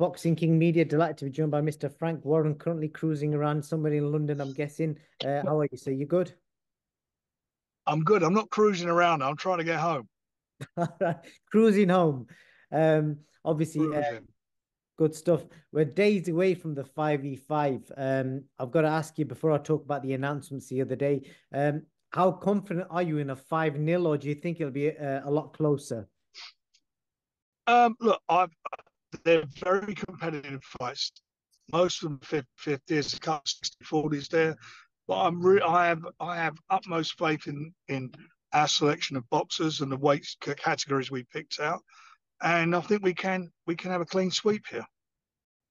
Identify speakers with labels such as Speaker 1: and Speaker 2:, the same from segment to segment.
Speaker 1: Boxing King Media, delighted to be joined by Mr. Frank Warren, currently cruising around somewhere in London, I'm guessing. How are you, sir? You good?
Speaker 2: I'm good. I'm not cruising around. I'm trying to get home.
Speaker 1: Cruising home. Obviously,
Speaker 2: Cruising.
Speaker 1: good stuff. We're days away from the 5v5. I've got to ask you before I talk about the announcements the other day. How confident are you in a 5-0, or do you think it'll be a lot closer?
Speaker 2: Look, they're very competitive fights. Most of them 50-50. There's a couple 60-40s there, but I have utmost faith in our selection of boxers and the weight categories we picked out, and I think we can have a clean sweep here.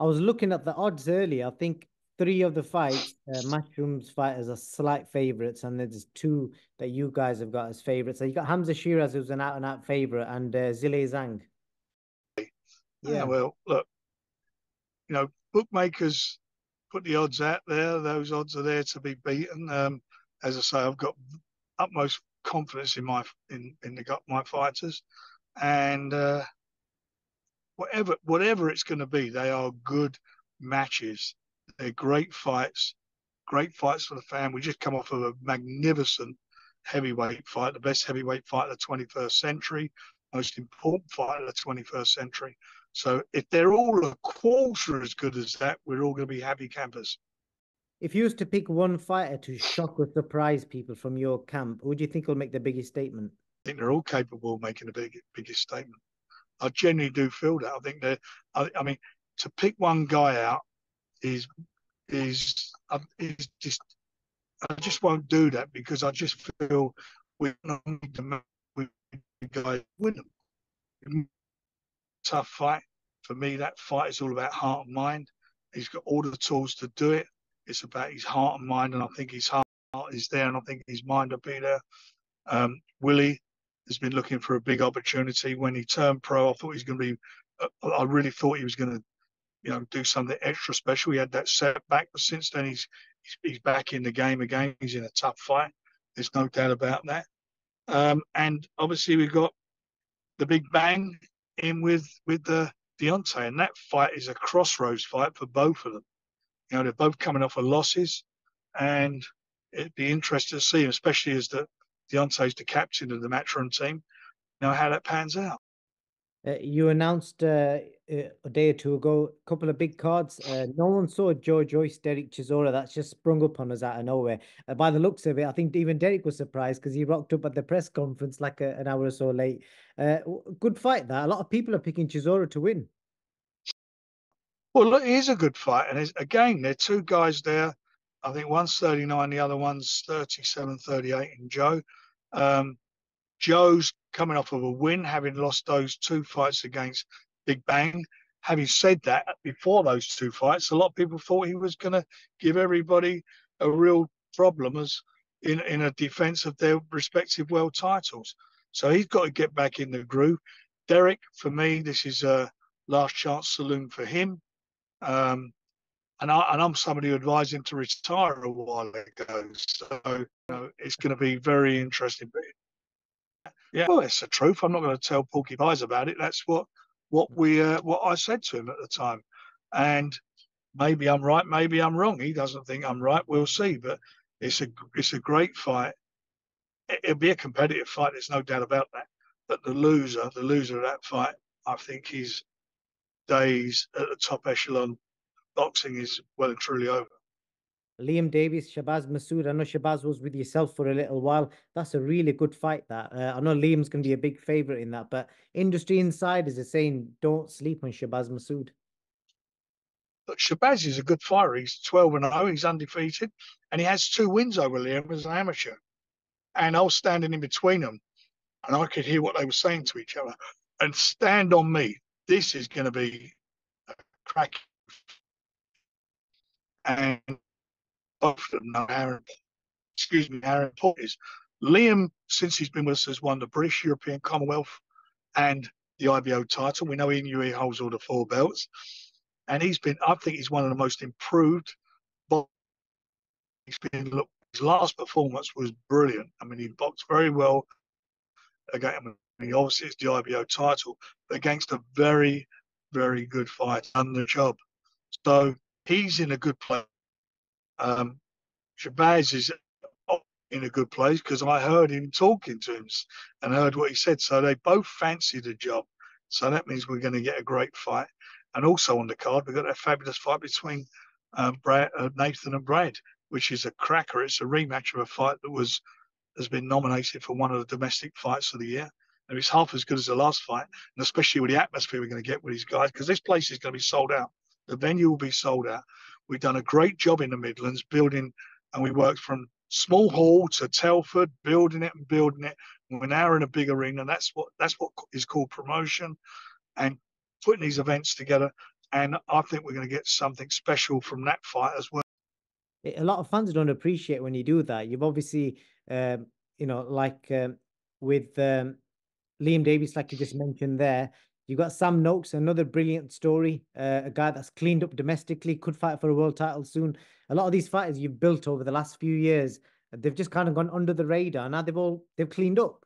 Speaker 1: I was looking at the odds earlier. I think three of the fights, Matchroom's fighters are slight favourites, and there's two that you guys have got as favourites. So you got Hamza Shiraz, who's an out-and-out favourite, and Zile Zhang.
Speaker 2: Yeah,
Speaker 1: Yeah.
Speaker 2: well, look, bookmakers put the odds out there. Those odds are there to be beaten. As I say, I've got utmost confidence in my fighters, and whatever it's going to be, they are good matches. They're great fights for the fan. We just come off of a magnificent heavyweight fight, the best heavyweight fight of the 21st century, most important fight of the 21st century. So if they're all a quarter as good as that, we're all going to be happy campers.
Speaker 1: If you was to pick one fighter to shock or surprise people from your camp, who do you think will make the biggest statement?
Speaker 2: I think they're all capable of making the biggest statement. I genuinely do feel that. I think they're. I mean, to pick one guy out is just. I just won't do that because I just feel we need to with guys win them. Tough fight for me. That fight is all about heart and mind. He's got all the tools to do it. It's about his heart and mind, and I think his heart is there, and I think his mind will be there. Willie has been looking for a big opportunity. When he turned pro, I thought he was going to be. I really thought he was going to, do something extra special. He had that setback, but since then he's back in the game again. He's in a tough fight. There's no doubt about that. And obviously we've got the Big Bang in with the Deontay, and that fight is a crossroads fight for both of them. They're both coming off of losses, and it'd be interesting to see, especially as Deontay's the captain of the Matchroom team, how that pans out.
Speaker 1: You announced a day or two ago a couple of big cards. No one saw Joe Joyce, Derek Chisora. That's just sprung up on us out of nowhere. By the looks of it, I think even Derek was surprised because he rocked up at the press conference like an hour or so late. Good fight, that. A lot of people are picking Chisora to win.
Speaker 2: Well, look, it is a good fight, and again, there are two guys there. I think one's 39, the other one's 37, 38 in Joe. Um, Joe's coming off of a win, having lost those two fights against Big Bang. Having said that, before those two fights, a lot of people thought he was going to give everybody a real problem as in a defence of their respective world titles. So he's got to get back in the groove. Derek, for me, this is a last chance saloon for him. Um, and I'm somebody who advised him to retire a while ago. So it's going to be very interesting. But yeah, well, it's the truth. I'm not going to tell Porky Pies about it. That's what I said to him at the time. And maybe I'm right, maybe I'm wrong. He doesn't think I'm right. We'll see. But it's a great fight. It'll be a competitive fight. There's no doubt about that. But the loser of that fight, I think his days at the top echelon boxing is well and truly over.
Speaker 1: Liam Davis, Shabazz Masood. I know Shabazz was with yourself for a little while. That's a really good fight, that. I know Liam's going to be a big favourite in that, but industry insiders are saying don't sleep on Shabazz Masood.
Speaker 2: But Shabazz is a good fighter. He's 12-0. He's undefeated, and he has two wins over Liam as an amateur. And I was standing in between them, and I could hear what they were saying to each other. And stand on me, this is going to be a crack. And both of them know how important is. Liam, since he's been with us, has won the British, European, Commonwealth, and the IBO title. We know he knew he holds all the four belts, and I think he's one of the most improved. Look, his last performance was brilliant. I mean, he boxed very well again. I mean, obviously it's the IBO title, but against a very, very good fight, done the job. So he's in a good place. Shabazz is in a good place because I heard him talking to him and heard what he said. So they both fancy the job. So that means we're going to get a great fight. And also on the card, we've got a fabulous fight between Nathan and Brad, which is a cracker. It's a rematch of a fight that has been nominated for one of the domestic fights of the year. And it's half as good as the last fight, and especially with the atmosphere we're going to get with these guys, because this place is going to be sold out. The venue will be sold out. We've done a great job in the Midlands building, and we worked from small hall to Telford, building it and building it. And we're now in a big arena. And that's what is called promotion and putting these events together. And I think we're going to get something special from that fight as well.
Speaker 1: A lot of fans don't appreciate when you do that. You've obviously, like with Liam Davies, like you just mentioned there, you got Sam Noakes, another brilliant story, a guy that's cleaned up domestically, could fight for a world title soon. A lot of these fighters you've built over the last few years, they've just kind of gone under the radar. Now they've cleaned up.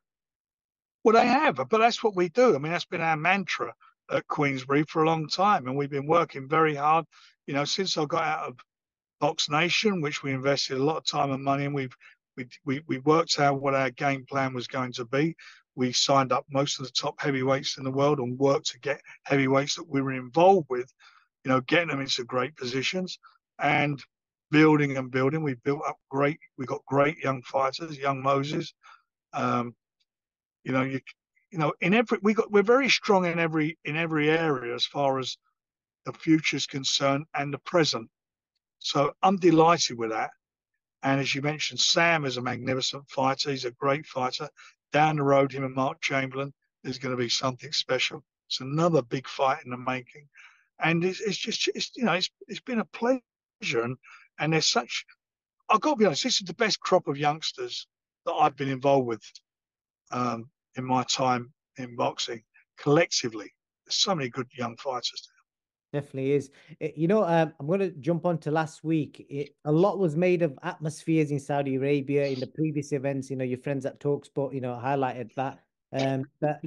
Speaker 2: Well, they have, but that's what we do. I mean, that's been our mantra at Queensberry for a long time, and we've been working very hard. Since I got out of Box Nation, which we invested a lot of time and money, and we worked out what our game plan was going to be. We signed up most of the top heavyweights in the world and worked to get heavyweights that we were involved with, getting them into great positions and building and building. We built up we got great young fighters, young Moses. We're very strong in every area as far as the future is concerned and the present. So I'm delighted with that. And as you mentioned, Sam is a magnificent fighter. He's a great fighter. Down the road, him and Mark Chamberlain, there's going to be something special. It's another big fight in the making. And it's been a pleasure. And there's such, I've got to be honest, this is the best crop of youngsters that I've been involved with in my time in boxing collectively. There's so many good young fighters.
Speaker 1: Definitely is. I'm going to jump on to last week. A lot was made of atmospheres in Saudi Arabia in the previous events. Your friends at Talksport, highlighted that. But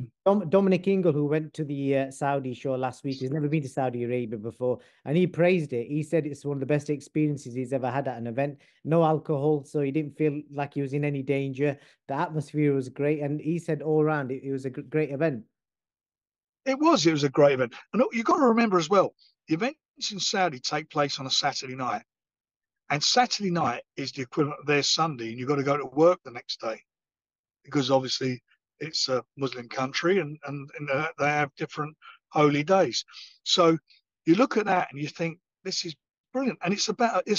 Speaker 1: Dominic Ingle, who went to the Saudi show last week, he's never been to Saudi Arabia before, and he praised it. He said it's one of the best experiences he's ever had at an event. No alcohol, so he didn't feel like he was in any danger. The atmosphere was great, and he said all around it was a great event.
Speaker 2: It was a great event. And you've got to remember as well, the events in Saudi take place on a Saturday night. And Saturday night is the equivalent of their Sunday, and you've got to go to work the next day because obviously it's a Muslim country and they have different holy days. So you look at that and you think, this is brilliant. And it's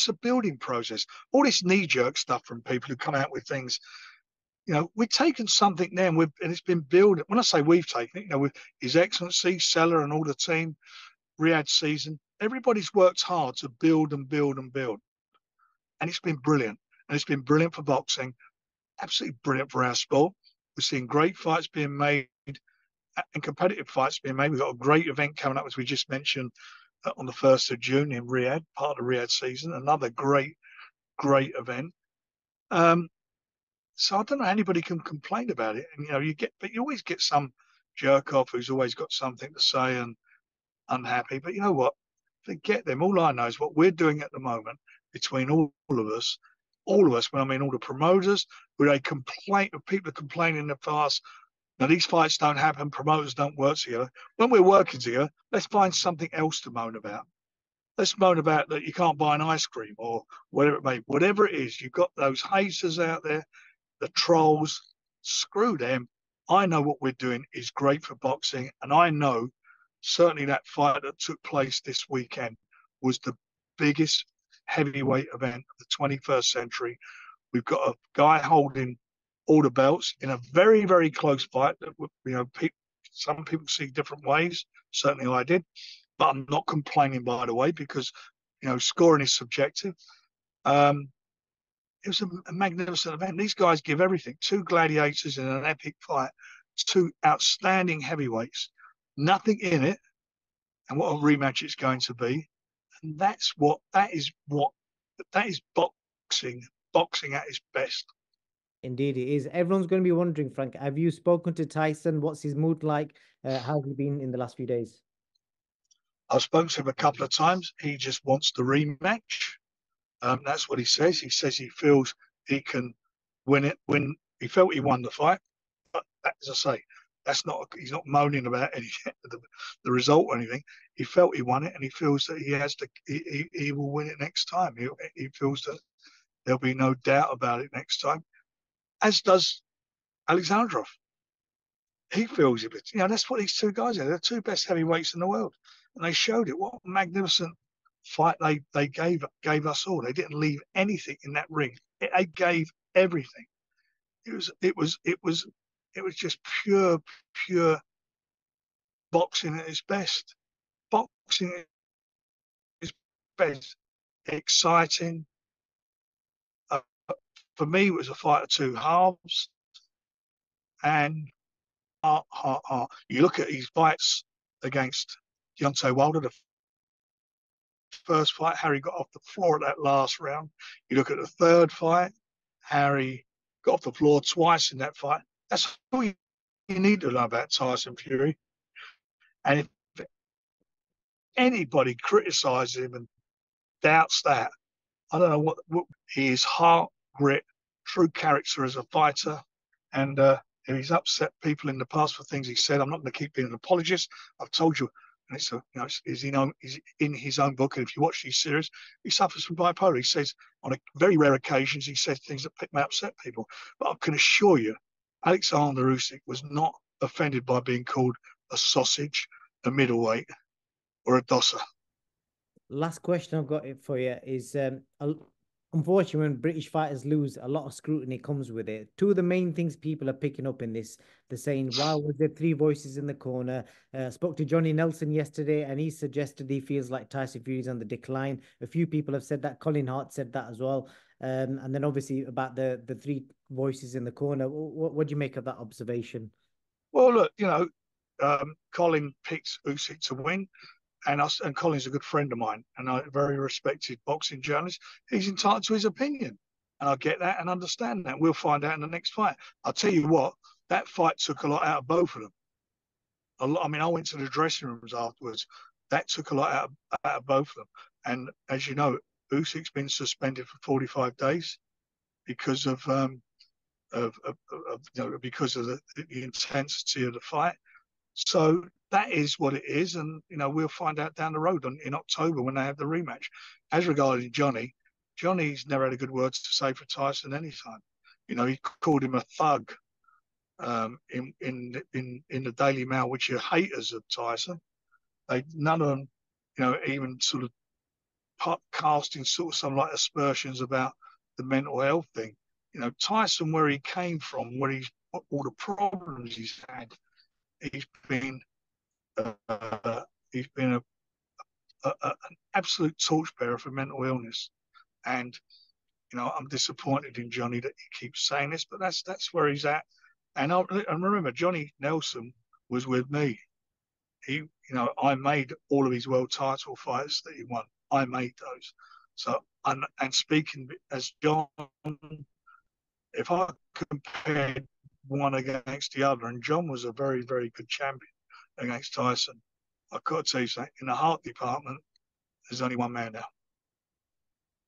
Speaker 2: a building process. All this knee-jerk stuff from people who come out with things, we've taken something there and it's been built. When I say we've taken it, with His Excellency, Seller and all the team, Riyadh Season, everybody's worked hard to build and build and build. And it's been brilliant. And it's been brilliant for boxing, absolutely brilliant for our sport. We're seeing great fights being made and competitive fights being made. We've got a great event coming up, as we just mentioned, on the 1st of June in Riyadh, part of the Riyadh Season, another great event. So I don't know how anybody can complain about it. And, but you always get some jerk off who's always got something to say and unhappy. But you know what? Forget them. All I know is what we're doing at the moment between all of us, when I mean all the promoters, where they complain, people are complaining in the past, now these fights don't happen, promoters don't work together. When we're working together, let's find something else to moan about. Let's moan about that you can't buy an ice cream or whatever it may be. Whatever it is, you've got those haters out there, the trolls, screw them. I know what we're doing is great for boxing, and I know certainly that fight that took place this weekend was the biggest heavyweight event of the 21st century. We've got a guy holding all the belts in a very, very close fight that, some people see different ways. Certainly I did, but I'm not complaining, by the way, because, scoring is subjective. It was a magnificent event. These guys give everything. 2 gladiators in an epic fight, 2 outstanding heavyweights, nothing in it, and what a rematch it's going to be. And that is boxing at its best.
Speaker 1: Indeed, it is. Everyone's going to be wondering, Frank, have you spoken to Tyson? What's his mood like? How's he been in the last few days?
Speaker 2: I've spoken to him a couple of times. He just wants the rematch. That's what he says. He says he feels he can win it. When he felt he won the fight, but as I say, that's not. He's not moaning about any the result or anything. He felt he won it, and he feels that he has to. He will win it next time. He feels that there'll be no doubt about it next time. As does Alexandrov. He feels it. But, that's what these two guys are. They're the two best heavyweights in the world, and they showed it. What a magnificent fight they gave us all. They didn't leave anything in that ring. They gave everything. It was just pure boxing at its best. Boxing at its best. Exciting. For me, it was a fight of two halves. And you look at his fights against Deontay Wilder, the first fight, Harry got off the floor at that last round. You look at the third fight, Harry got off the floor twice in that fight. That's all you need to know about Tyson Fury. And if anybody criticizes him and doubts that, I don't know what he is. Heart, grit, true character as a fighter. And if he's upset people in the past for things he said, I'm not going to keep being an apologist. I've told you, and he's in his own book. And if you watch these series, he suffers from bipolar. He says on very rare occasions he says things that may upset people. But I can assure you, Alexander Usyk was not offended by being called a sausage, a middleweight, or a dosser.
Speaker 1: Last question I've got for you is, unfortunately, when British fighters lose, a lot of scrutiny comes with it. Two of the main things people are picking up in this, they're saying, why was there three voices in the corner? Spoke to Johnny Nelson yesterday, and he suggested he feels like Tyson Fury's on the decline. A few people have said that. Colin Hart said that as well. And then obviously about the three voices in the corner. What do you make of that observation?
Speaker 2: Well, look, Colin picked Usyk to win. And Colin's a good friend of mine and a very respected boxing journalist. He's entitled to his opinion. And I get that and understand that. We'll find out in the next fight. I'll tell you what, that fight took a lot out of both of them. I went to the dressing rooms afterwards. That took a lot out of both of them. And as you know, Usyk's been suspended for 45 days because of because of the intensity of the fight. So that is what it is, and we'll find out down the road in October when they have the rematch. As regarding Johnny's never had a good word to say for Tyson anytime. He called him a thug in the Daily Mail, which are haters of Tyson. None of them, even sort of casting sort of some like aspersions about the mental health thing. Tyson, where he came from, all the problems he's had, he's been an absolute torchbearer for mental illness, and I'm disappointed in Johnny that he keeps saying this, but that's where he's at. And remember, Johnny Nelson was with me. I made all of his world title fights that he won. I made those. So and speaking as John, if I compared one against the other, and John was a very, very good champion against Tyson, I've got to tell you something, in the heart department, there's only one man now.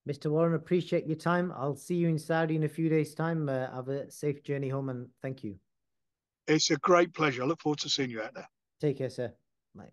Speaker 1: Mr. Warren, appreciate your time. I'll see you in Saudi in a few days' time. Have a safe journey home, and thank you.
Speaker 2: It's a great pleasure. I look forward to seeing you out there.
Speaker 1: Take care, sir. Bye.